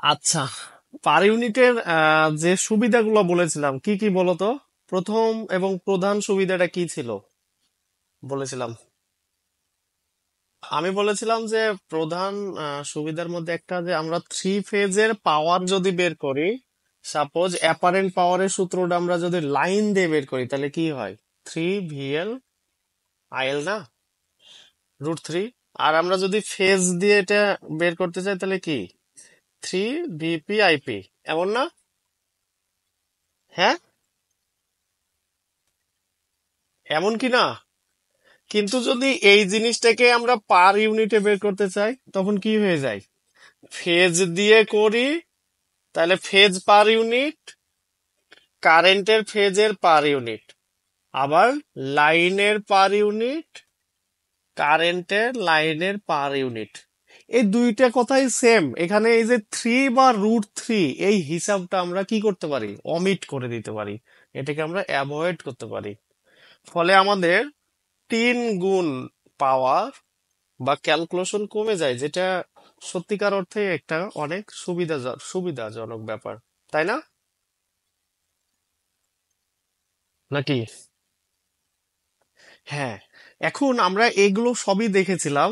আচ্ছা, পার ইউনিটের যে সুবিধাগুলো বলেছিলাম কি কি বলতো? প্রথম এবং প্রধান সুবিধাটা কি ছিল বলেছিলাম? আমি বলেছিলাম যে প্রধান সুবিধার মধ্যে একটা, যে আমরা থ্রি ফেজের পাওয়ার যদি বের করি, সাপোজ অ্যাপারেন্ট পাওয়ারের সূত্রটা আমরা যদি লাইন দিয়ে বের করি তাহলে কি হয়? থ্রি ভিএল আইএল না, √3। আর আমরা যদি ফেজ দিয়ে এটা বের করতে চাই তাহলে কি? থ্রি ভিপি আইপি, এমন না? হ্যাঁ, এমন কি না? কিন্তু যদি এই জিনিসটাকে আমরা পার ইউনিটে বের করতে চাই তখন কি হয়ে যায়? ফেজ দিয়ে করি, তাহলে ফেজ পার ইউনিট, কারেন্টের ফেজের পার ইউনিট, আবার লাইনের পার ইউনিট, কারেন্টের লাইনের পার ইউনিট। এই দুইটা কথাই সেম। এখানে এই যে থ্রি বা √3, এই হিসাবটা আমরা কি করতে পারি? অমিট করে দিতে পারি, এটাকে আমরা অ্যাভয়েড করতে পারি। ফলে আমাদের 3 গুণ পাওয়ার বা ক্যালকুলেশন কমে যায়, যেটা সত্যিকার অর্থে একটা অনেক সুবিধাজনক ব্যাপার, তাই না? নাকি? হ্যাঁ। এখন আমরা এগুলো সবই দেখেছিলাম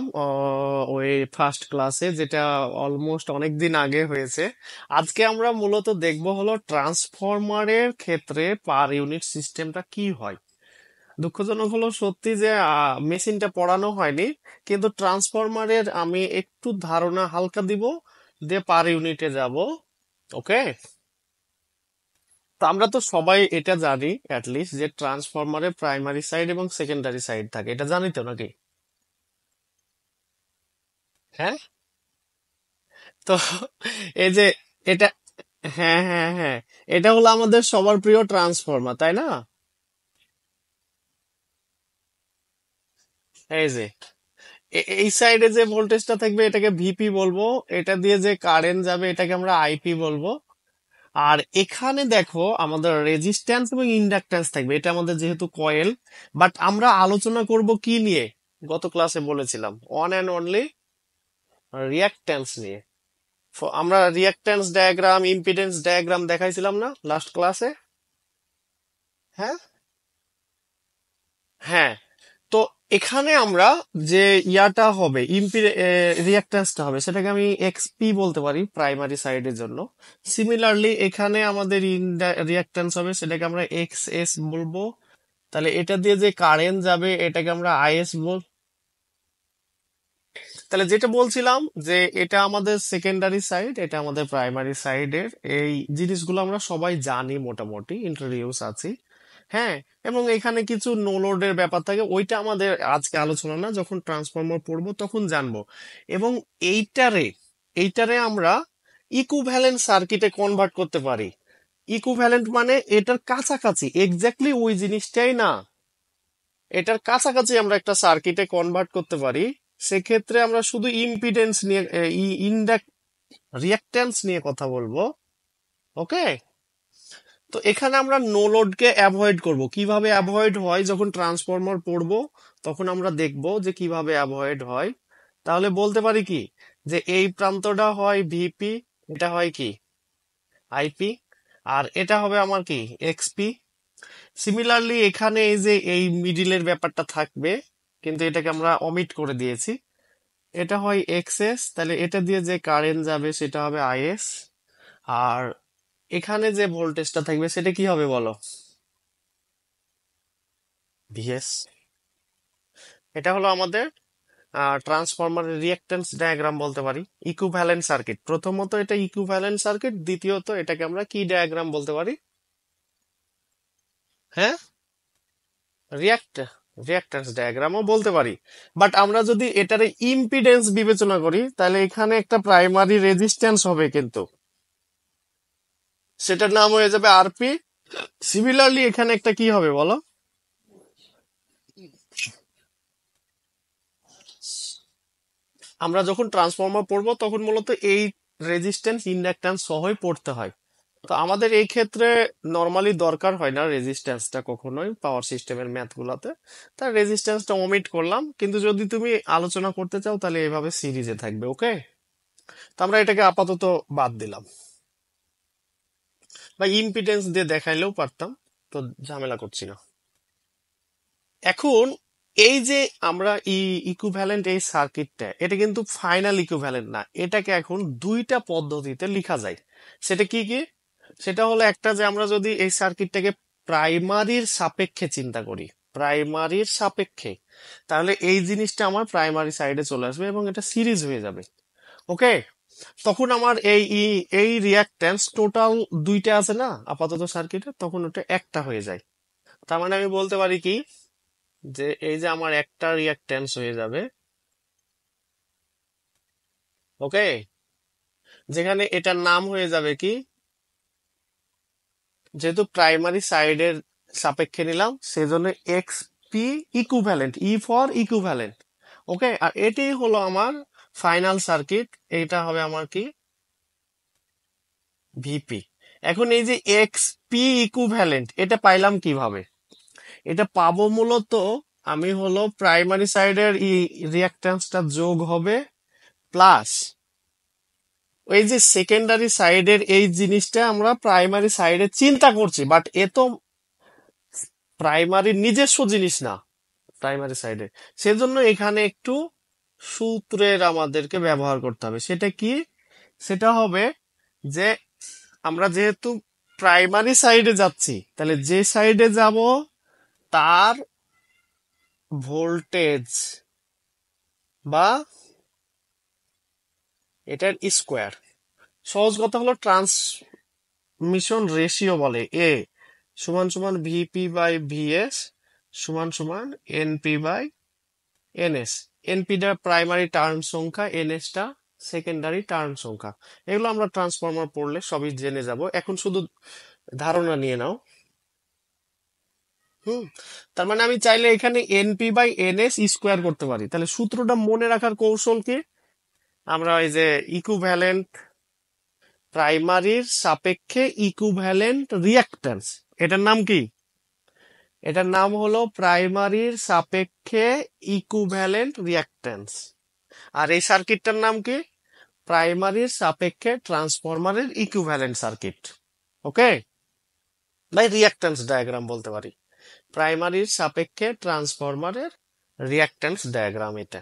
ওই ফার্স্ট ক্লাসে, যেটা অলমোস্ট অনেক দিন আগে হয়েছে। আজকে আমরা মূলত দেখব হলো ট্রান্সফরমারের ক্ষেত্রে পার ইউনিট সিস্টেমটা কি হয়। দুঃখজনক হলো সত্যি যে মেশিনটা পড়ানো হয়নি, কিন্তু ট্রান্সফরমারের আমি একটু ধারণা হালকা দিব, দিয়ে পার ইউনিটে যাব। ওকে। তো আমরা তো সবাই এটা জানি লিস্ট, যে ট্রান্সফরমারে প্রাইমারি সাইড এবং সেকেন্ডারি সাইড থাকে, এটা জানি তো নাকি? হ্যাঁ। তো এই যে এটা, হ্যাঁ হ্যাঁ হ্যাঁ, এটা হলো আমাদের সবার প্রিয় ট্রান্সফরমার, তাই না? এই যে এই সাইডে যে ভোল্টেজটা থাকবে এটাকে ভিপি বলবো, এটা দিয়ে যে কারেন্ট যাবে এটাকে আমরা আইপি বলবো। আর এখানে দেখো আমাদের রেজিস্ট্যান্স এবং ইন্ডাকট্যান্স থাকবে, এটা আমাদের যেহেতু কয়েল। বাট আমরা আলোচনা করব কি নিয়ে? গত ক্লাসে বলেছিলাম ওয়ান অ্যান্ড অনলি রিয়াক্ট্যান্স নিয়ে। আমরা রিয়াক্ট্যান্স ডায়াগ্রাম, ইম্পিডেন্স ডায়াগ্রাম দেখাইছিলাম না লাস্ট ক্লাসে? হ্যাঁ। হ্যাঁ। তো এখানে আমরা যে ইয়াটা হবে, রিয়াক্ট্যান্সটা হবে, সেটাকে আমি এক্সপি বলতে পারি প্রাইমারি সাইডের জন্য। সিমিলারলি এখানে আমাদের রিয়াক্ট্যান্স হবে, সেটাকে আমরা এক্স এস বলবো। তাহলে এটা দিয়ে যে কারেন্ট যাবে এটাকে আমরা আইএস বল। তাহলে যেটা বলছিলাম, যে এটা আমাদের সেকেন্ডারি সাইড, এটা আমাদের প্রাইমারি সাইডের, এই জিনিসগুলো আমরা সবাই জানি, মোটামুটি ইন্ট্রোডিউস আছি। হ্যাঁ। এবং এখানে কিছু নো লোডের ব্যাপার থাকে, ওইটা আমাদের আজকে আলোচনা না, যখন ট্রান্সফরমার পড়বো তখন জানবো। এবং এইটারে এইটারে আমরা ইকুইভ্যালেন্ট সার্কিটে কনভার্ট করতে পারি। ইকুইভ্যালেন্ট মানে এটার কাছাকাছি, এক্স্যাক্টলি ওই জিনিসটাই না, এটার কাছাকাছি আমরা একটা সার্কিটে কনভার্ট করতে পারি। সেক্ষেত্রে আমরা শুধু ইম্পিডেন্স নিয়ে, ইন্ডাক রিয়াক্ট্যান্স নিয়ে কথা বলবো। ওকে। তো এখানে আমরা নো লোডকে অ্যাভয়েড করব। কিভাবে অ্যাভয়েড হয় যখন ট্রান্সফরমার পড়বো তখন আমরা দেখব যে কিভাবে অ্যাভয়েড হয়। তাহলে বলতে পারি কি, যে এই প্রান্তটা হয় ভিপি, এটা হয় কি আইপি, আর এটা হবে আমার কি এক্সপি। সিমিলারলি এখানে এই যে এই মিডিলের ব্যাপারটা থাকবে, কিন্তু এটাকে আমরা অমিট করে দিয়েছি, এটা হয় এক্সএস, তাহলে এটা দিয়ে যে কারেন্ট যাবে সেটা হবে আইএস। আর এখানে যে ভোল্টেজটা থাকবে সেটা কি হবে বলো? ভিএস। এটা হলো আমাদের ট্রান্সফরমারের রিঅ্যাকট্যান্স ডায়াগ্রাম বলতে পারি। ইকুইভ্যালেন্ট সার্কিট, প্রথমত এটা ইকুইভ্যালেন্ট সার্কিট, দ্বিতীয়ত এটাকে আমরা কি ডায়াগ্রাম বলতে পারি? হ্যাঁ, রিয়াক্ট রিয়াক্ট্যান্স ডায়াগ্রামও বলতে পারি। বাট আমরা যদি এটার ইম্পিডেন্স বিবেচনা করি তাহলে এখানে একটা প্রাইমারি রেজিস্ট্যান্স হবে, কিন্তু সেটার নাম হয়ে যাবে আরপি। সিমিলারলি এখানে একটা কি হবে বলো? আমরা যখন ট্রান্সফর্মার পড়বো তখন মূলত এই রেজিস্ট্যান্স ইন্ডাকট্যান্স সহই পড়তে হয়। তো আমাদের এই ক্ষেত্রে নর্মালি দরকার হয় না রেজিস্ট্যান্সটা কখনোই পাওয়ার সিস্টেমের ম্যাথ গুলাতে, তার রেজিস্ট্যান্সটা ওমিট করলাম। কিন্তু যদি তুমি আলোচনা করতে চাও তাহলে এভাবে সিরিজে থাকবে। ওকে। তো আমরা এটাকে আপাতত বাদ দিলাম, বা ইম্পিডেন্স দিয়ে দেখাইলেও পারতাম, তো ঝামেলা করছি না। এখন এই যে আমরা ইকুইভ্যালেন্ট এই সার্কিটটা, এটা কিন্তু ফাইনাল ইকুইভ্যালেন্ট না, এটাকে এখন দুইটা পদ্ধতিতে লেখা যায়। সেটা কি কি? সেটা হলো একটা, যে আমরা যদি এই সার্কিটটাকে প্রাইমারির সাপেক্ষে চিন্তা করি, প্রাইমারির সাপেক্ষে, তাহলে এই জিনিসটা আমার প্রাইমারি সাইডে চলে আসবে এবং এটা সিরিজ হয়ে যাবে। ওকে, তখন আমার এই রিয়াক্ট্যান্স টোটাল দুইটা আছে না আপাতত সার্কিটে, তখন ওটা একটা হয়ে যায়। তার মানে আমি বলতে পারি কি, যে এই যে আমার একটা রিয়াক্ট্যান্স হয়ে যাবে, ওকে, যেখানে এটার নাম হয়ে যাবে কি, যেহেতু প্রাইমারি সাইডের সাপেক্ষে নিলাম সেজন্য x p equivalent, e for equivalent. Okay, আর এটাই হলো আমার ফাইনাল সার্কিট, এটা হবে আমার কি, ভিপি। এখন এই যে এক্স পি ইকুইভ্যালেন্ট, এটা পাইলাম কিভাবে? এটা পাবো মূলত, আমি হলো প্রাইমারি সাইডের রিয়াক্ট্যান্সটা যোগ হবে প্লাস ওই যে সেকেন্ডারি সাইডের এই জিনিসটা আমরা প্রাইমারি সাইডে চিন্তা করছি, বাট এ তো প্রাইমারির নিজস্ব জিনিস না প্রাইমারি সাইডে, সেজন্য এখানে একটু সূত্রের আমাদেরকে ব্যবহার করতে হবে। সেটা কি? সেটা হবে যে আমরা যেহেতু প্রাইমারি সাইডে যাচ্ছি, তাহলে যে সাইডে যাব তার ভোল্টেজ বা এটার স্কোয়ার, সহজ কথা হলো ট্রান্সমিশন রেশিও বলে, এ সমান সমান ভিপি বাই ভিএস সমান সমান এনপি বাই এনএস। এনপিটা প্রাইমারি টার্ন সংখ্যা, এনএস টা সেকেন্ডারি টার্ন সংখ্যা। এগুলো আমরা ট্রান্সফরমার পড়লে সবই জেনে যাব, এখন শুধু ধারণা নিয়ে নাও। হুম, তার মানে আমি চাইলে এখানে এনপি বাই এনএস স্কোয়ার করতে পারি। তাহলে সূত্রটা মনে রাখার কৌশল কি? আমরা এই যে ইকুইভ্যালেন্ট, প্রাইমারির সাপেক্ষে ইকুইভ্যালেন্ট রিয়াক্ট্যান্স, এটার নাম কি? এটার নাম হলো প্রাইমারির সাপেক্ষে ইকুইভ্যালেন্ট রিয়াক্ট্যান্স। আর এই সার্কিটটার নাম কি? প্রাইমারির সাপেক্ষে ট্রান্সফরমারের equivalent circuit. Okay, by reactance diagram বলতে পারি, প্রাইমারির সাপেক্ষে ট্রান্সফরমারের রিয়াক্ট্যান্স ডায়াগ্রাম এটা।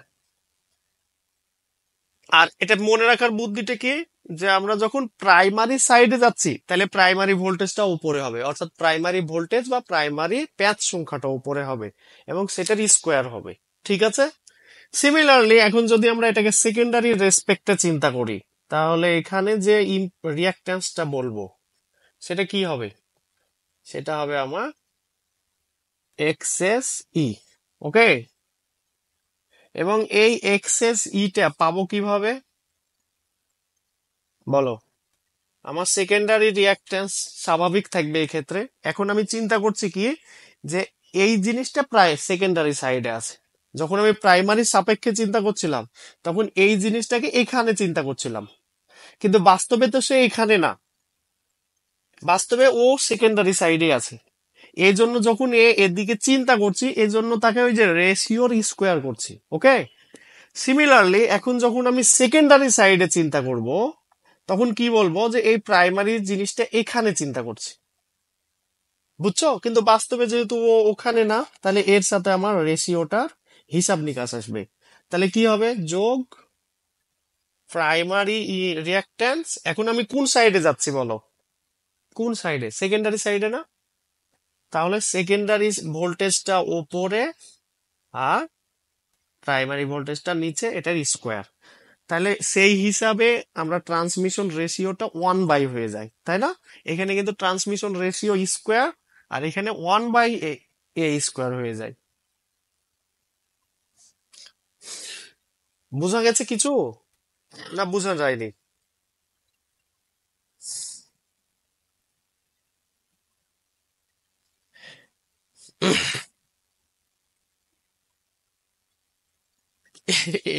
আর এটা মনে রাখার বুদ্ধিটা কি, যে আমরা যখন প্রাইমারি সাইডে যাচ্ছি তাহলে প্রাইমারি ভোল্টেজটা উপরে হবে, অর্থাৎ প্রাইমারি ভোল্টেজ বা প্রাইমারি প্যাচ সংখ্যাটা উপরে হবে এবং সেটার স্কোয়ার হবে। ঠিক আছে, সিমিলারলি এখন যদি আমরা এটাকে সেকেন্ডারি রেসপেক্টে চিন্তা করি, তাহলে এখানে যে রিয়াক্ট্যান্সটা বলবো সেটা কি হবে? সেটা হবে আমার এক্সএস ই। ওকে, এবং এই এক্সএস ইটা পাবো কিভাবে বলো? আমার সেকেন্ডারি রিয়াক্ট্যান্স স্বাভাবিক থাকবে এই ক্ষেত্রে। এখন আমি চিন্তা করছি কি, যে এই জিনিসটা প্রায় সেকেন্ডারি সাইডে আছে, যখন আমি প্রাইমারি সাপেক্ষে চিন্তা করছিলাম তখন এই জিনিসটাকে এখানে চিন্তা করছিলাম, কিন্তু বাস্তবে তো সে এখানে না, বাস্তবে ও সেকেন্ডারি সাইডে আছে। এই জন্য যখন এদিকে চিন্তা করছি, এই জন্য তাকে ওই যে রেশিওর স্কোয়ার করছি। ওকে, সিমিলারলি এখন যখন আমি সেকেন্ডারি সাইডে চিন্তা করব, তখন কি বলবো, যে এই প্রাইমারি জিনিসটা এখানে চিন্তা করছি, বুঝছো? কিন্তু বাস্তবে যেহেতু ও ওখানে না, তাহলে এর সাথে আমার রেশিওটার হিসাব নিকাশ আসবে। তাহলে কি হবে? যোগ প্রাইমারি রিয়াক্ট্যান্স। এখন আমি কোন সাইডে যাচ্ছি বলো? কোন সাইডে? সেকেন্ডারি সাইডে না? তাহলে সেকেন্ডারি ভোল্টেজটা ওপরে আর প্রাইমারি ভোল্টেজটা নিচে, এটার স্কোয়ার। তাহলে সেই হিসাবে আমরা ট্রান্সমিশন রেশিওটা 1 বাই হয়ে যায়, তাই না? এখানে কিন্তু ট্রান্সমিশন রেশিও স্কোয়ার, আর এখানে 1/a স্কোয়ার হয়ে যায়। বোঝা গেছে কিছু, না বোঝা যায়নি?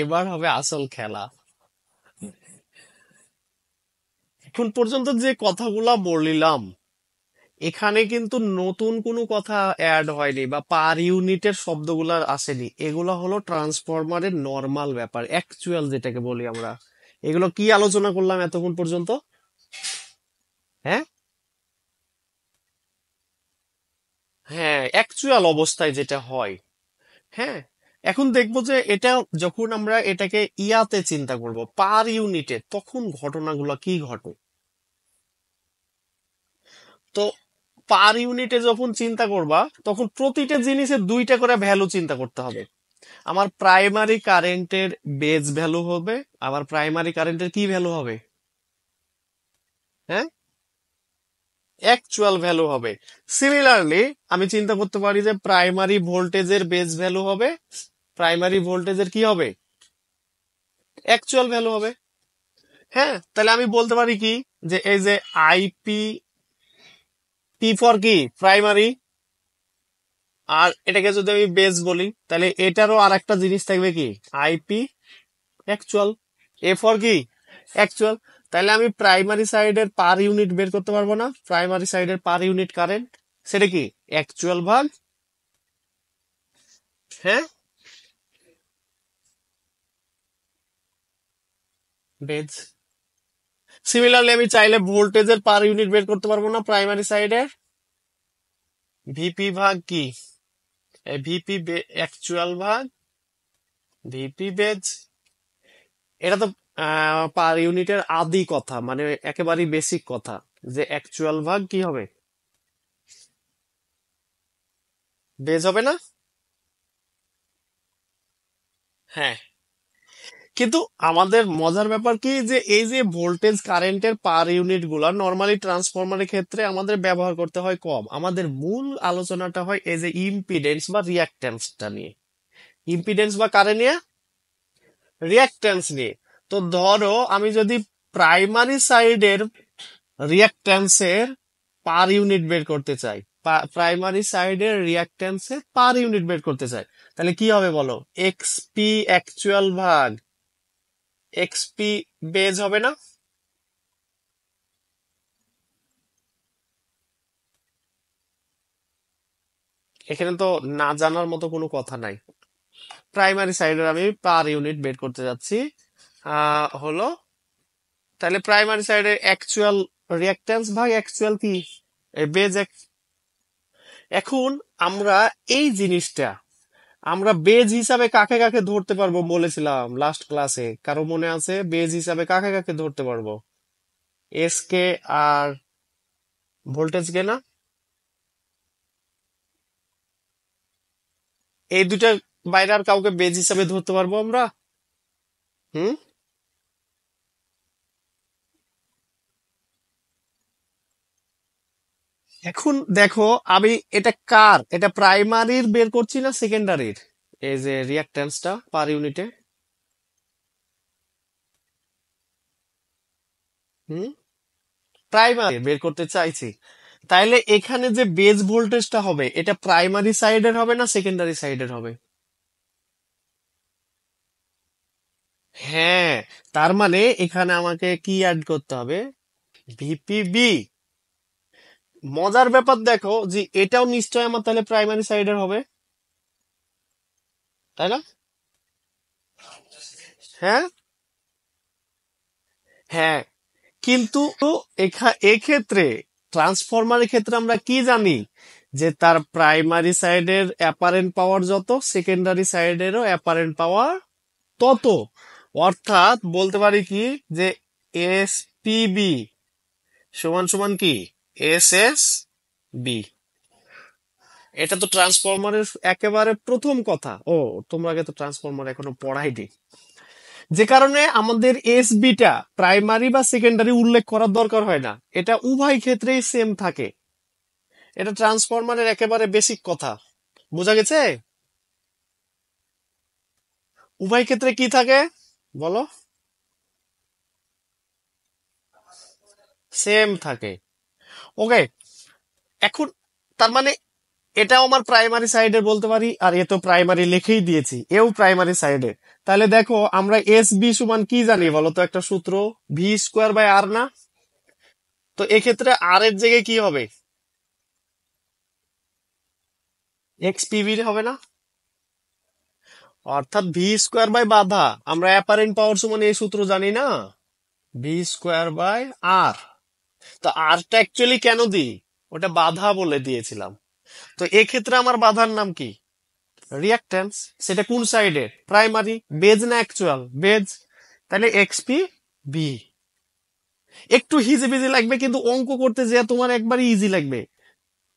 এবার হবে আসল খেলা। এখন পর্যন্ত যে কথাগুলা বললাম, এখানে কিন্তু নতুন কোনো কথা অ্যাড হয়নি বা পার ইউনিটের শব্দগুলা আসেনি, এগুলা হলো ট্রান্সফরমারের নর্মাল ব্যাপার, অ্যাকচুয়াল যেটাকে বলি আমরা, এগুলো কি আলোচনা করলাম এতক্ষণ পর্যন্ত? হ্যাঁ, হ্যাঁ, অ্যাকচুয়াল অবস্থায় যেটা হয়। হ্যাঁ, এখন দেখবো যে এটা যখন আমরা এটাকে ইয়াতে চিন্তা করব, পার ইউনিটে, তখন ঘটনাগুলো কি ঘটে। তো পার ইউনিটে যখন চিন্তা করবা, তখন প্রতিটা জিনিসের দুইটা করে ভ্যালু চিন্তা করতে হবে। আমার প্রাইমারি কারেন্টের বেজ ভ্যালু হবে, আমার প্রাইমারি কারেন্টের কি ভ্যালু হবে? হ্যাঁ, অ্যাকচুয়াল ভ্যালু হবে। সিমিলারলি আমি চিন্তা করতে পারি যে প্রাইমারি ভোল্টেজের বেজ ভ্যালু হবে, প্রাইমারি ভোল্টেজের কি হবে? অ্যাকচুয়াল ভ্যালু হবে। হ্যাঁ, তাহলে আমি বলতে পারি কি, যে এই যে আইপি, পি ফর কি প্রাইমারি, আর এটাকে যদি আমি বেস বলি, তাহলে এটারও আর একটা জিনিস থাকবে কি, আইপি অ্যাকচুয়াল, এ ফর কি অ্যাকচুয়াল। তাহলে আমি প্রাইমারি সাইডের পার ইউনিট বের করতে পারবো না, প্রাইমারি সাইডের পার ইউনিট কারেন্ট, সেটা কি অ্যাকচুয়াল ভাগ, হ্যাঁ, বেজ। সিমিলারলি আমি চাইলে ভোল্টেজের পার ইউনিট বের করতে পারবো না প্রাইমারি সাইডের, ভিপি ভাগ কি, ভিপি অ্যাকচুয়াল ভাগ ভিপি বেজ। এটা তো পার ইউনিটের আদি কথা, মানে একেবারেই বেসিক কথা, যে অ্যাকচুয়াল ভাগ কি হবে, বেজ হবে না। হ্যাঁ, কিন্তু আমাদের মজার ব্যাপার কি, যে এই যে ভোল্টেজ কারেন্টের পার ইউনিট গুলা নর্মালি ট্রান্সফরমারের ক্ষেত্রে আমাদের ব্যবহার করতে হয় কম, আমাদের মূল আলোচনাটা হয় এই যে ইম্পিডেন্স বা রিয়াক্ট্যান্সটা নিয়ে। ইম্পিডেন্স বা কারে নিয়ে? রিয়াক্ট্যান্স নিয়ে। তো ধরো আমি যদি প্রাইমারি সাইডের রিয়াক্ট্যান্সের পার ইউনিট বের করতে চাই, প্রাইমারি সাইডের রিয়াক্ট্যান্সের পার ইউনিট বের করতে চাই, তাহলে কি হবে বলো? এক্সপি অ্যাকচুয়াল ভাগ এক্সপি বেজ হবে না? এখানে তো না জানার মতো কোনো কথা নাই। প্রাইমারি সাইডের আমি পার ইউনিট বের করতে যাচ্ছি, হলো, তাহলে প্রাইমারি সাইডের অ্যাকচুয়াল রিয়াক্ট্যান্স ভাগ অ্যাকচুয়াল কি, বেজ। এখন আমরা এই জিনিসটা আমরা বেজ হিসাবে কাকে কাকে ধরতে পারবো বলেছিলাম লাস্ট ক্লাসে, কারো মনে আছে বেজ হিসাবে কাকে কাকে ধরতে পারবো? এস কে আর ভোল্টেজ কে না? এই দুটার বাইরে আর কাউকে বেজ হিসাবে ধরতে পারবো আমরা? হুম, এখন দেখো, আমি এটা কার, এটা প্রাইমারির বের করছি না সেকেন্ডারির, এই যে রিয়াক্ট্যান্সটা পার ইউনিটে। হুম, প্রাইমারি বের করতে চাইছি। তাইলে এখানে যে বেজ ভোল্টেজটা হবে, এটা প্রাইমারি সাইডের হবে না সেকেন্ডারি সাইডের হবে? হ্যাঁ, তার মানে এখানে আমাকে কি অ্যাড করতে হবে? ভিপিবি। মজার ব্যাপার দেখো, যে এটাও নিশ্চয় আমার তাহলে প্রাইমারি সাইডের হবে, তাই না? হ্যাঁ, হ্যাঁ, কিন্তু এক্ষেত্রে ট্রান্সফরমারের ক্ষেত্রে আমরা কি জানি, যে তার প্রাইমারি সাইডের অ্যাপারেন্ট পাওয়ার যত, সেকেন্ডারি সাইডেরও অ্যাপারেন্ট পাওয়ার তত। অর্থাৎ বলতে পারি কি, যে এস পিবি সমান সমান কি এস এস বি। এটা তো ট্রান্সফরমারের একেবারে প্রথম কথা। ও, তোমরা আগে তো ট্রান্সফরমার এখনো পড়াইনি, যে কারণে আমাদের এস বিটা প্রাইমারি বা সেকেন্ডারি উল্লেখ করার দরকার হয় না, এটা উভয় ক্ষেত্রেই সেম থাকে। এটা ট্রান্সফরমারের একেবারে বেসিক কথা, বোঝা গেছে? উভয় ক্ষেত্রে কি থাকে বলো? সেম থাকে। ওকে, এখন তার মানে এটাও আমার প্রাইমারি সাইডে বলতে পারি, আর এ তো প্রাইমারি লিখেই দিয়েছি, এও প্রাইমারি সাইডে। তাহলে দেখো আমরা এস বি সমান কি জানি বলো তো, একটা সূত্র, ভি স্কোয়ার বাই আর না? তো এক্ষেত্রে আর এর জায়গায় কি হবে? এক্স পিভি হবে না? অর্থাৎ ভি স্কোয়ার বাই বাধা, আমরা অ্যাপারেন্ট পাওয়ার সমান এই সূত্র জানি না, ভি স্কোয়ার বাই আর। তো আরটা অ্যাকচুয়ালি কেন দিই, ওটা বাধা বলে দিয়েছিলাম। তো এক্ষেত্রে আমার বাধার নাম কি, রিয়াক্ট্যান্স। সেটা কোন সাইডের, প্রাইমারি। বেজ না অ্যাকচুয়াল, বেজ। তাহলে এক্সপি বি। একটু হিজিবিজি লাগবে, কিন্তু অঙ্ক করতে যে তোমার একবারই ইজি লাগবে।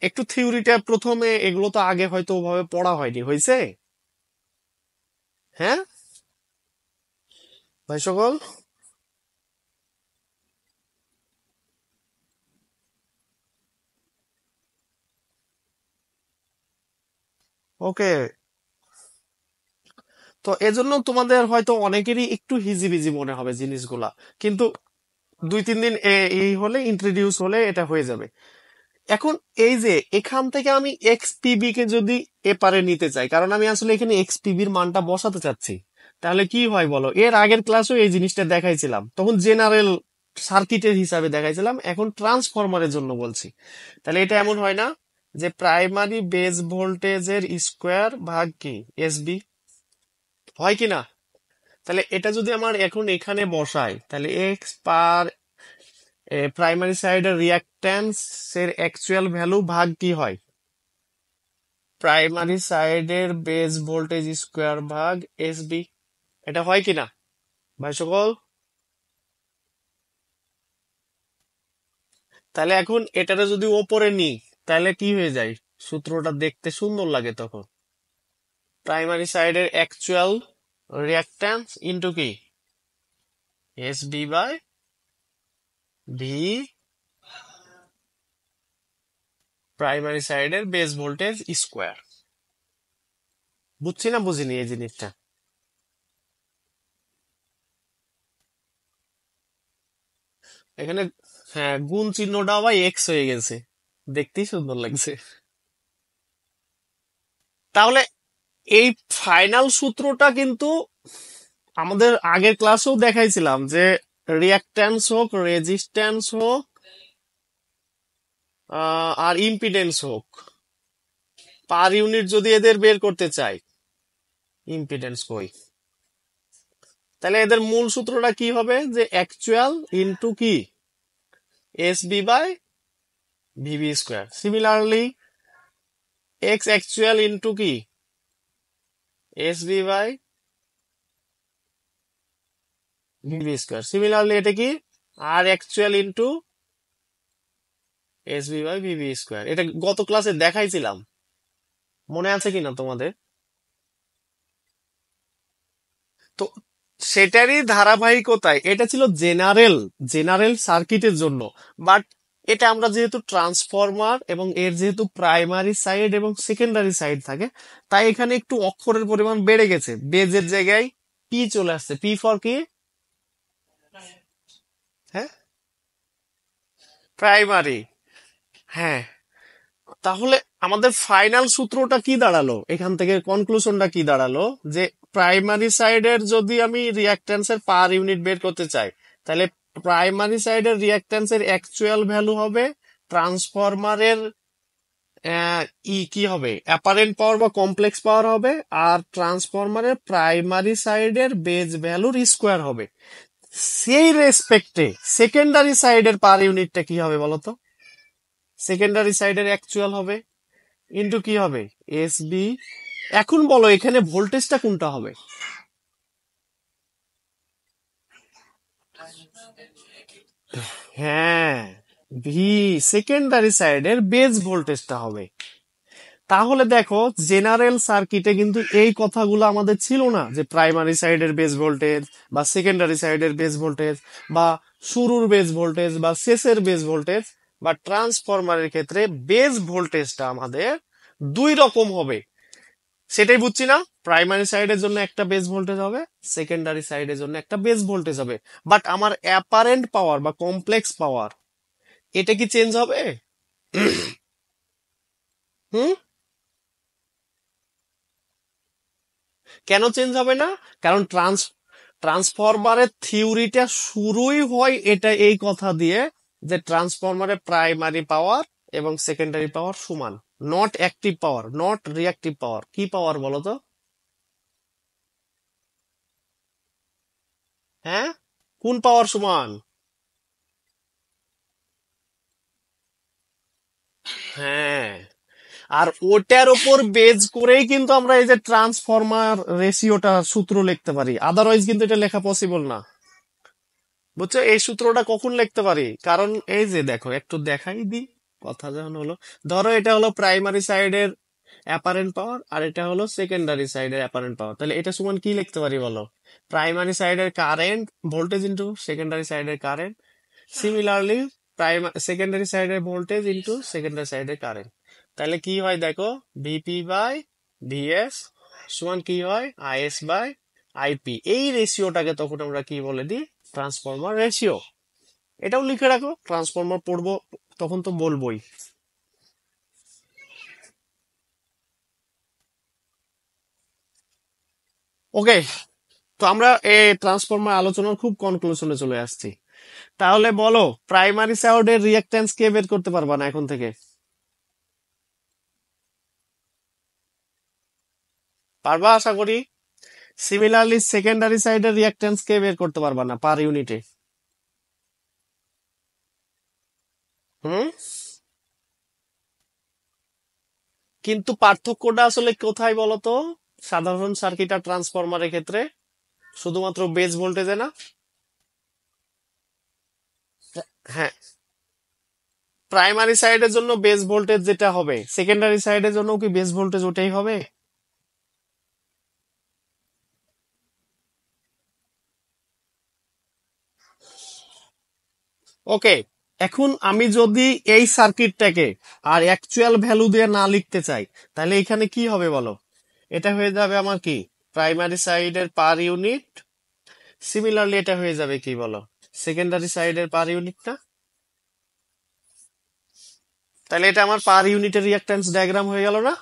একটু থিওরিটা প্রথমে, এগুলো তো আগে হয়তো ওভাবে পড়া হয়নি, হয়েছে? হ্যাঁ ভাই সকল। ওকে। তো এজন্য তোমাদের হয়তো অনেকেরই একটু হিজিবিজি মনে হবে জিনিসগুলা, কিন্তু 2-3 দিন এই হলে, ইন্ট্রোডিউস হলে এটা হয়ে যাবে। এখন এই যে এখান থেকে আমি এক্সপিবি কে যদি এপারে নিতে চাই, কারণ আমি আসলে এখানে এক্সপিবির মানটা বসাতে চাচ্ছি, তাহলে কি হয় বলো? এর আগের ক্লাসেও এই জিনিসটা দেখাইছিলাম, তখন জেনারেল সার্কিটের হিসাবে দেখাইছিলাম, এখন ট্রান্সফরমারের জন্য বলছি। তাহলে এটা এমন হয় না যে প্রাইমারি বেস ভোল্টেজের স্কোয়ার ভাগ কি এসবি, হয় কি না? তাহলে এটা যদি আমার এখন এখানে বসাই, তাহলে এক্স পার প্রাইমারি সাইডের রিয়াক্ট্যান্স এর অ্যাকচুয়াল ভ্যালু ভাগ কি হয়, প্রাইমারি সাইডের বেস ভোল্টেজ স্কোয়ার ভাগ এসবি। এটা হয় কি না ভাই সকল? তাহলে এখন এটারে যদি ওপরে নিই, তাহলে কি হয়ে যায়, সূত্রটা দেখতে সুন্দর লাগে তখন। প্রাইমারি সাইডের অ্যাকচুয়াল রিয়াক্ট্যান্স ইন্টু কি এসবি বাই ভি, প্রাইমারি সাইডের বেস ভোল্টেজ স্কোয়ার। বুঝছি না বুঝিনি এই জিনিসটা? এখানে হ্যাঁ, গুণ চিহ্নটা আবার এক্স হয়ে গেছে, দেখতেই সুন্দর লাগছে। তাহলে এই ফাইনাল সূত্রটা কিন্তু আমাদের আগের ক্লাসেও দেখাইছিলাম, যে রিয়াক্ট্যান্স হোক, রেজিস্ট্যান্স হোক, আর ইম্পিডেন্স হোক, পার ইউনিট যদি এদের বের করতে চাই, ইম্পিডেন্স কই, তাহলে এদের মূল সূত্রটা কি হবে, যে অ্যাকচুয়াল ইনটু কি S B by VB square. Similarly x actual into কি S B by VB square. Similarly এটা কি আর actual into S B by VB square. এটা গত ক্লাসে দেখাইছিলাম, মনে আছে কিনা তোমাদের? তো সেটারই ধারাবাহিকতায় এটা ছিল জেনারেল, জেনারেল সার্কিটের জন্য। বাট এটা আমরা যেহেতু ট্রান্সফরমার, এবং এর যেহেতু প্রাইমারি সাইড এবং সেকেন্ডারি সাইড থাকে, তাই এখানে একটু অক্ষরের পরিমাণ বেড়ে গেছে, বেজের জায়গায় পি চলে আসছে। পি ফর কি, হ্যাঁ প্রাইমারি। হ্যাঁ, তাহলে আমাদের ফাইনাল সূত্রটা কি দাঁড়ালো, এখান থেকে কনক্লুশনটা কি দাঁড়ালো, যে প্রাইমারি সাইডের যদি আমি রিয়াক্ট্যান্সের পার ইউনিট বের করতে চাই, তাহলে প্রাইমারি সাইডের রিয়াক্ট্যান্সের অ্যাকচুয়াল ভ্যালু হবে ট্রান্সফরমারের কি হবে, অ্যাপারেন্ট পাওয়ার বা কমপ্লেক্স পাওয়ার হবে, আর ট্রান্সফরমারের প্রাইমারি সাইডের বেজ ভ্যালুর স্কোয়ার হবে। সেই রেসপেক্টে সেকেন্ডারি সাইডের পার ইউনিটটা কি হবে বলতো, সেকেন্ডারি সাইডের অ্যাকচুয়াল হবে ইন্টু কি হবে এস বি। এখন বলো এখানে ভোল্টেজটা কোনটা হবে? হ্যাঁ, ভি, সেকেন্ডারি সাইডের বেজ ভোল্টেজটা হবে। তাহলে দেখো জেনারেল সার্কিটে কিন্তু এই কথাগুলো আমাদের ছিল না, যে প্রাইমারি সাইডের বেজ ভোল্টেজ বা সেকেন্ডারি সাইডের বেজ ভোল্টেজ, বা শুরুর বেজ ভোল্টেজ বা শেষের বেজ ভোল্টেজ, বা ট্রান্সফরমারের ক্ষেত্রে বেজ ভোল্টেজটা আমাদের দুই রকম হবে। সেটাই বুঝছি না, প্রাইমারি সাইডের জন্য একটা বেস ভোল্টেজ হবে, সেকেন্ডারি সাইডের জন্য একটা বেস ভোল্টেজ হবে। বাট আমার অ্যাপারেন্ট পাওয়ার বা কমপ্লেক্স পাওয়ার, এটা কি চেঞ্জ হবে? হুম, কেন চেঞ্জ হবে না? কারণ ট্রান্সফরমারের থিওরিটা শুরুই হয় এটা এই কথা দিয়ে, যে ট্রান্সফরমারের প্রাইমারি পাওয়ার এবং সেকেন্ডারি পাওয়ার সমান, not active power, not reactive power. কি পাওয়ার বলো তো? হ্যাঁ, কোন পাওয়ার সমান? হ্যাঁ, আর ওটার উপর বেজ করেই কিন্তু আমরা এই যে ট্রান্সফরমার রেশিওটা সূত্র লিখতে পারি, আদারওয়াইজ কিন্তু এটা লেখা পসিবল না। বুঝছো, এই সূত্রটা কখন লিখতে পারি? কারণ এই যে দেখো, একটু দেখাই দি কথা যখন হলো। ধরো এটা হলো প্রাইমারি সাইডের অ্যাপারেন্ট পাওয়ার, আর এটা হলো সেকেন্ডারি সাইডের অ্যাপারেন্ট পাওয়ার। তাহলে এটা সমান কি লিখতে পারি বলো? প্রাইমারি সাইডের কারেন্ট ভোল্টেজ ইন্টু সেকেন্ডারি সাইডের কারেন্ট, সিমিলারলি সেকেন্ডারি সাইডের ভোল্টেজ ইন্টু সেকেন্ডারি সাইডের কারেন্ট। তাহলে কি হয় দেখো, ভিপি বাই ভিএস সমান কি হয়, আইএস বাই আইপি। এই রেশিওটাকে তখন আমরা কি বলে দিই, ট্রান্সফরমার রেশিও। এটাও লিখে রাখো, ট্রান্সফরমার পড়বো তখন তো বলবোই। ওকে, তো আমরা এই ট্রান্সফরমার আলোচনার খুব কনক্লুশনে চলে আসছি। তাহলে বলো, প্রাইমারি সাইডের রিঅ্যাকট্যান্স কে বের করতে পারবা না এখন থেকে? পারবা আশা করি। সিমিলারলি সেকেন্ডারি সাইডের রিঅ্যাকট্যান্স কে বের করতে পারবা না পার ইউনিটে? হুম, কিন্তু পার্থক্যটা আসলে কোথায় বলো তো? সাধারণ সার্কিট আর ট্রান্সফরমারের ক্ষেত্রে শুধুমাত্র বেস ভোল্টেজে না? হ্যাঁ, প্রাইমারি সাইডের জন্য বেস ভোল্টেজ যেটা হবে, সেকেন্ডারি সাইডের জন্য কি বেস ভোল্টেজ ওটাই হবে? ওকে, এখন আমি যদি এই সার্কিটটাকে আর অ্যাকচুয়াল ভ্যালু দিয়ে না লিখতে চাই, তাহলে এখানে কি হবে বলো? এটা হয়ে যাবে আমার কি, প্রাইমারি সাইডের পার ইউনিট। সিমিলারলি এটা হয়ে যাবে কি বলো, সেকেন্ডারি সাইডের পার ইউনিট না? তাহলে এটা আমার পার ইউনিটের রিঅ্যাকট্যান্স ডায়াগ্রাম হয়ে গেল না?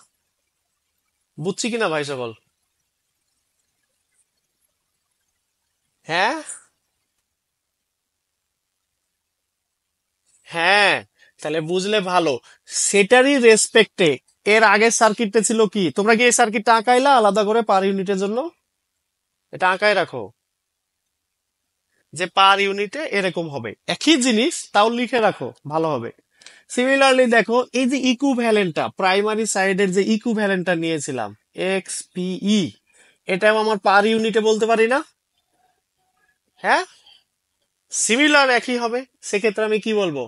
বুঝছি কিনা ভাই সকল? হ্যাঁ, হ্যাঁ, তাহলে বুঝলে ভালো। সেটারই রেসপেক্টে এর আগের সার্কিটটা ছিল কি, তোমরা কি এই সার্কিটটা আঁকাইলা আলাদা করে পার ইউনিটের জন্য? এটা আঁকায় রাখো যে পার ইউনিটে এরকম হবে, একই জিনিস, তাও লিখে রাখো ভালো হবে। সিমিলারলি দেখো, এই যে ইকুভ্যালেন্টটা, প্রাইমারি সাইডের যে ইকুভ্যালেন্টটা নিয়েছিলাম, এক্স পিই, এটাও আমার পার ইউনিটে বলতে পারি না? হ্যাঁ, সিমিলার একই হবে। সেক্ষেত্রে আমি কি বলবো,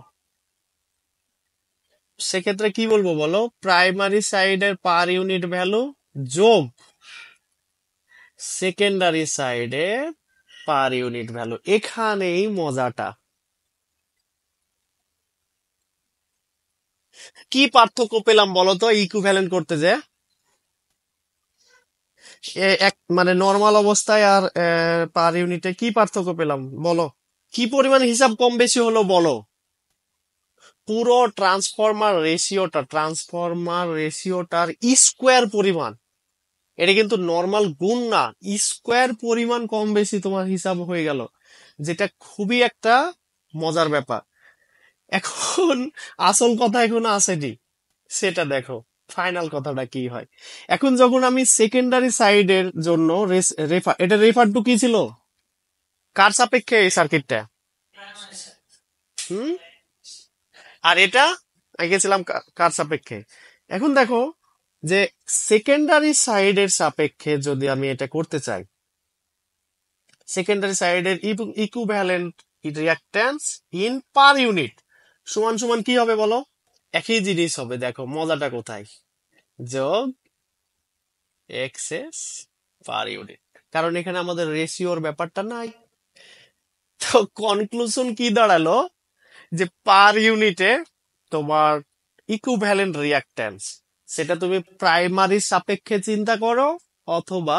সেক্ষেত্রে কি বলবো বলো, প্রাইমারি সাইডের পার ইউনিট ভ্যালু যোগ সেকেন্ডারি সাইডের পার ইউনিট ভ্যালু। এখানেই মজাটা। কি পার্থক্য পেলাম বলো তো ইকুইভ্যালেন্ট করতে যে? এক মানে নর্মাল অবস্থায় আর পার ইউনিটে কি পার্থক্য পেলাম বলো? কি পরিমাণ হিসাব কম বেশি হলো বলো? পুরো ট্রান্সফরমার রেশিওটার স্কোয়ার পরিমাণ। এটা কিন্তু নর্মাল গুণ না, স্কোয়ার পরিমাণ কম বেশি তোমার হিসাব হয়ে গেল, যেটা খুবই একটা মজার ব্যাপার। এখন আসল কথা এখন আসেনি, সেটা দেখো ফাইনাল কথাটা কি হয়। এখন যখন আমি সেকেন্ডারি সাইডের জন্য এটা রেফার টু কি ছিল, কার সাপেক্ষে এই সার্কিটটা? হুম, আর এটা গেছিলাম কার সাপেক্ষে? এখন দেখো যে সেকেন্ডারি সাইডের সাপেক্ষে যদি আমি এটা করতে চাই, সেকেন্ডারি সাইডের equivalent reactance in per unit সমান সমান কি হবে বলো? একই জিনিস হবে, দেখো মজাটা কোথায়, যোগ এক্সএস পার ইউনিট। কারণ এখানে আমাদের রেশিওর ব্যাপারটা নাই। তো কনক্লুশন কি দাঁড়ালো, যে পার ইউনিটে তোমার ইকুইভ্যালেন্ট রিঅ্যাকট্যান্স, সেটা তুমি প্রাইমারির সাপেক্ষে চিন্তা করো অথবা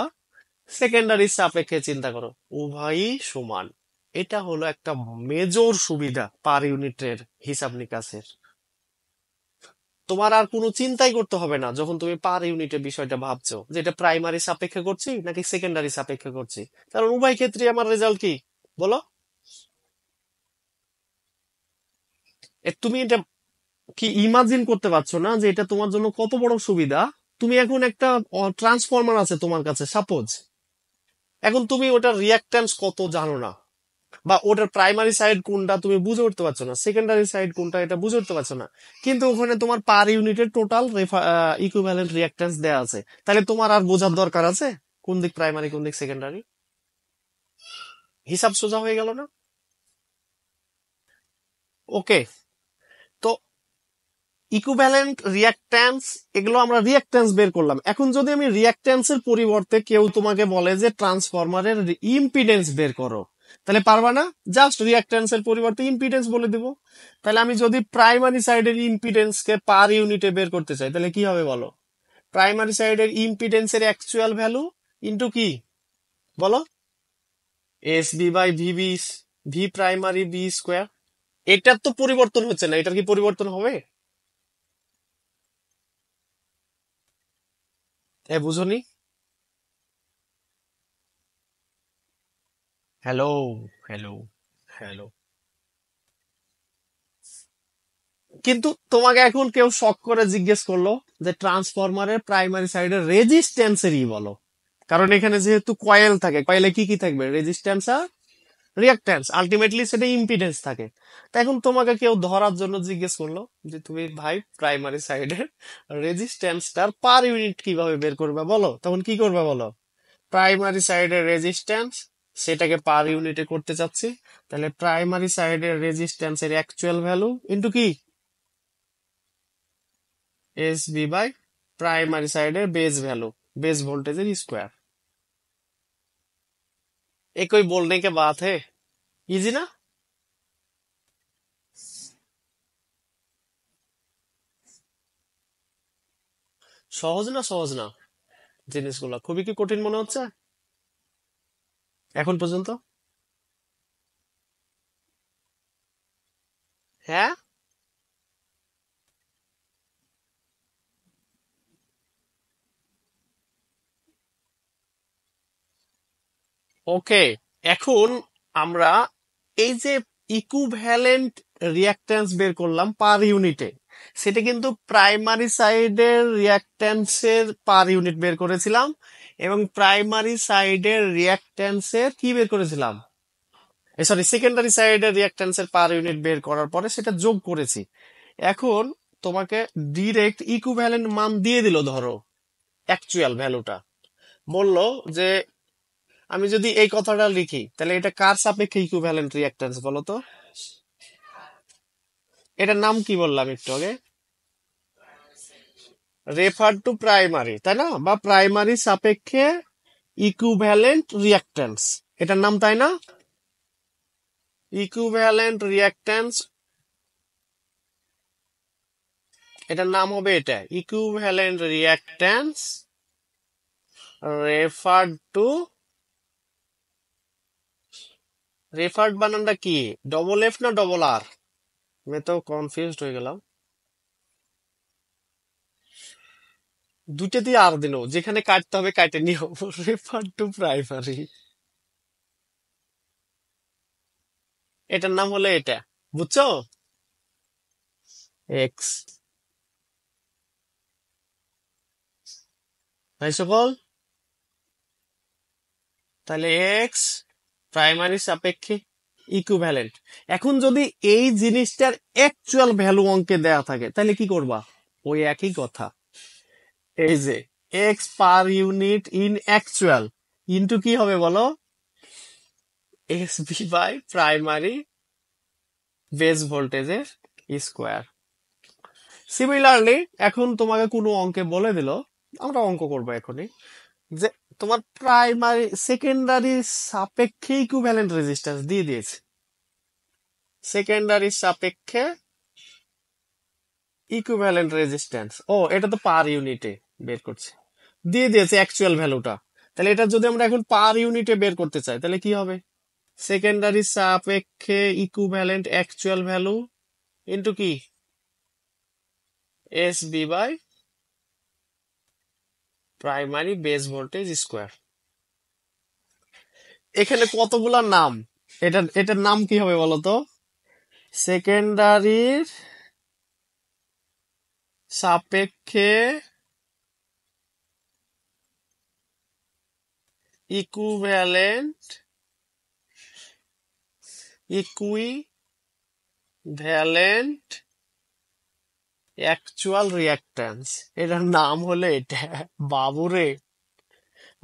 সেকেন্ডারির সাপেক্ষে চিন্তা করো, উভয়ই সমান। এটা হলো একটা মেজর সুবিধা পার ইউনিটের হিসাব নিকাশের। তোমার আর কোনো চিন্তাই করতে হবে না যখন তুমি পার ইউনিটের বিষয়টা ভাবছো, যে এটা প্রাইমারি সাপেক্ষে করছি নাকি সেকেন্ডারি সাপেক্ষে করছি। কারণ উভয় ক্ষেত্রে আমার রেজাল্ট কি বলো? তুমি এটা কি ইমাজিন করতে পারছো না যে এটা তোমার জন্য কত বড় সুবিধা? তুমি এখন একটা ট্রান্সফরমার আছে তোমার কাছে সাপোজ, এখন তুমি ওটার রিয়াক্ট্যান্স কত জানো না, বা ওটার প্রাইমারি সাইড কোনটা তুমি বুঝে উঠতে পারছো না, সেকেন্ডারি সাইড কোনটা এটা বুঝে উঠতে পারছো না, কিন্তু ওখানে তোমার পার ইউনিটের টোটাল ইকুইভ্যালেন্ট রিঅ্যাকট্যান্স দেয়া আছে, তাহলে তোমার আর বোঝার দরকার আছে কোন দিক প্রাইমারি কোন দিক সেকেন্ডারি? হিসাব সোজা হয়ে গেল না? ওকে, তো ইকুইভ্যালেন্ট রিঅ্যাকট্যান্স, এগুলো আমরা রিঅ্যাকট্যান্স বের করলাম। এখন যদি আমি রিঅ্যাকট্যান্সের পরিবর্তে কেউ তোমাকে বলে যে ট্রান্সফরমারের ইম্পিডেন্স বের করো, তাহলে পারবা না? জাস্ট রিঅ্যাকট্যান্সের পরিবর্তে ইম্পিডেন্স বলে দিব। তাহলে আমি যদি প্রাইমারি সাইডের ইম্পিডেন্সকে পার ইউনিটে বের করতে চাই, তাহলে কি হবে বলো? প্রাইমারি সাইডের ইম্পিডেন্সের অ্যাকচুয়াল ভ্যালু ইন্টু কি বলো? S B by V V primary B square. এটার তো পরিবর্তন হচ্ছে না, এটার কি পরিবর্তন হবে? বুঝোনি? Hello, hello, hello. কিন্তু তোমাকে এখন কেউ শক করে জিজ্ঞেস করলো যে ট্রান্সফরমারের প্রাইমারি সাইডের রেজিস্ট্যান্সের ই বলো, কারণ এখানে যেহেতু কয়েল থাকে, কয়েলে কি কি থাকবে? রেজিস্ট্যান্স আর রিঅ্যাকট্যান্স, আলটিমেটলি সেটা ইম্পিডেন্স থাকে। তা এখন তোমাকে কেউ ধরার জন্য জিজ্ঞেস করলো যে তুমি ভাই প্রাইমারি সাইডের রেজিস্ট্যান্সটার পার ইউনিট কিভাবে বের করবে বলো, তখন কি করবে বলো? প্রাইমারি সাইডের রেজিস্ট্যান্স, সেটাকে পার ইউনিটে করতে চাচ্ছি, তাহলে প্রাইমারি সাইডের রেজিস্ট্যান্সের অ্যাকচুয়াল ভ্যালু ইন্টু কি এস বি বাই প্রাইমারি সাইডের বেস ভ্যালু, बेस वोल्टेजर स्क्वायर। ये कोई बोलने के बात है? इजी ना? সহজ না? সহজ না জিনিসগুলো খুবই কি কঠিন মনে হচ্ছে এখন পর্যন্ত? হ্যাঁ, ওকে। এখন আমরা এই যে ইকুইভ্যালেন্ট রিঅ্যাকট্যান্স বের করলাম পার ইউনিটে, সেটা কিন্তু প্রাইমারি সাইডের রিঅ্যাকট্যান্সের পার ইউনিট বের করেছিলাম, এবং প্রাইমারি সাইডের রিঅ্যাকট্যান্সের কি বের করেছিলাম, সরি সেকেন্ডারি সাইডের রিঅ্যাকট্যান্সের পার ইউনিট বের করার পরে সেটা যোগ করেছি। এখন তোমাকে ডিরেক্ট ইকুইভ্যালেন্ট মান দিয়ে দিল, ধরো অ্যাকচুয়াল ভ্যালুটা, বললো যে আমি যদি এই কথাটা লিখি তাহলে এটা কার সাপেক্ষে ইকুইভ্যালেন্ট রিঅ্যাকট্যান্স বলো তো? এটার নাম কি বললাম একটু আগে? রেফার টু প্রাইমারি, তাই না? বা প্রাইমারি সাপেক্ষে ইকুইভ্যালেন্ট রিঅ্যাকট্যান্স, এটার নাম, তাই না? ইকুইভ্যালেন্ট রিঅ্যাকট্যান্স, এটার নাম হবে এটা, equivalent reactance refer to, referred বানানটা কি, ডবল এফ না ডবল আর? আমি তো কনফিউজড হয়ে গেলাম। দুইটা দিয়ে আর দিন, যেখানে কাটতে হবে কাটে নিও। রেফার টু প্রাইমারি, এটার নাম হলো এটা, বুঝছো? এক্স, ভাই সকল, তাহলে এক্স প্রাইমারি সাপেক্ষে ইকুইভ্যালেন্ট। এখন যদি এই জিনিসটার অ্যাকচুয়াল ভ্যালু অঙ্কে দেয়া থাকে তাহলে কি করবা? ওই একই কথা, এই যে X per unit in actual into কি হবে বলো? S B by primary base ভোল্টেজের স্কোয়ার। সিমিলারলি এখন তোমাকে কোনো অঙ্কে বলে দিল, আমরা অঙ্ক করবো এখনই, যে তোমার প্রাইমারি সেকেন্ডারি সাপেক্ষে ইকুইভ্যালেন্ট রেজিস্ট্যান্স দিয়ে দিয়েছে, সেকেন্ডারি সাপেক্ষে ইকুইভ্যালেন্ট রেজিস্ট্যান্স, ও এটা তো পার ইউনিটে বের করছে, দিয়ে দিয়েছে অ্যাকচুয়াল ভ্যালুটা। তাহলে এটা যদি আমরা এখন পার ইউনিটে বের করতে চাই তাহলে কি হবে? সেকেন্ডারি সাপেক্ষে ইকুইভ্যালেন্ট অ্যাকচুয়াল ভ্যালু ইন্টু কি S B by primary base voltage square. এখানে কতগুলা নাম, এটার নাম কি হবে বলতো? সেকেন্ডারির সাপেক্ষে ইকুইভ্যালেন্ট ইকুইভ্যালেন্ট অ্যাকচুয়াল রিয়াক্ট্যান্স, এটার নাম হলো এটা। বাবুরে,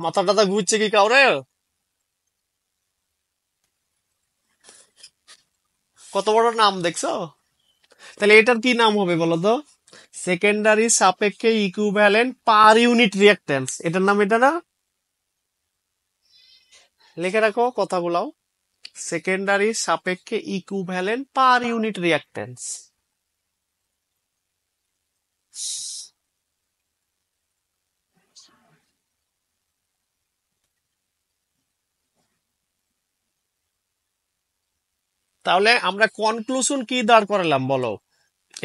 মাথা টাথা ঘুরছে কি কাউরে? কত বড় নাম দেখছো? তাহলে এটার কি নাম হবে বলো তো? সেকেন্ডারি সাপেক্ষে ইকুইভ্যালেন্ট পার ইউনিট রিয়াক্ট্যান্স, এটার নাম এটা না? লিখে রাখো কথাগুলাও। সেকেন্ডারি সাপেক্ষে ইকুইভ্যালেন্ট পার ইউনিট রিয়াক্ট্যান্স। তাহলে আমরা কনক্লুশন কি দাঁড় করালাম বলো?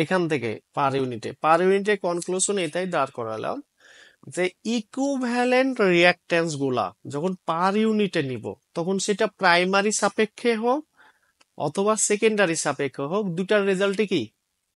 এখান থেকে পার ইউনিটে কনক্লুশন এটাই দাঁড় করালাম যে ইকুইভ্যালেন্ট রিয়াক্ট্যান্স গুলা যখন পার ইউনিটে নিব, তখন সেটা প্রাইমারি সাপেক্ষে হোক অথবা সেকেন্ডারি সাপেক্ষে হোক, দুটার রেজাল্টই কি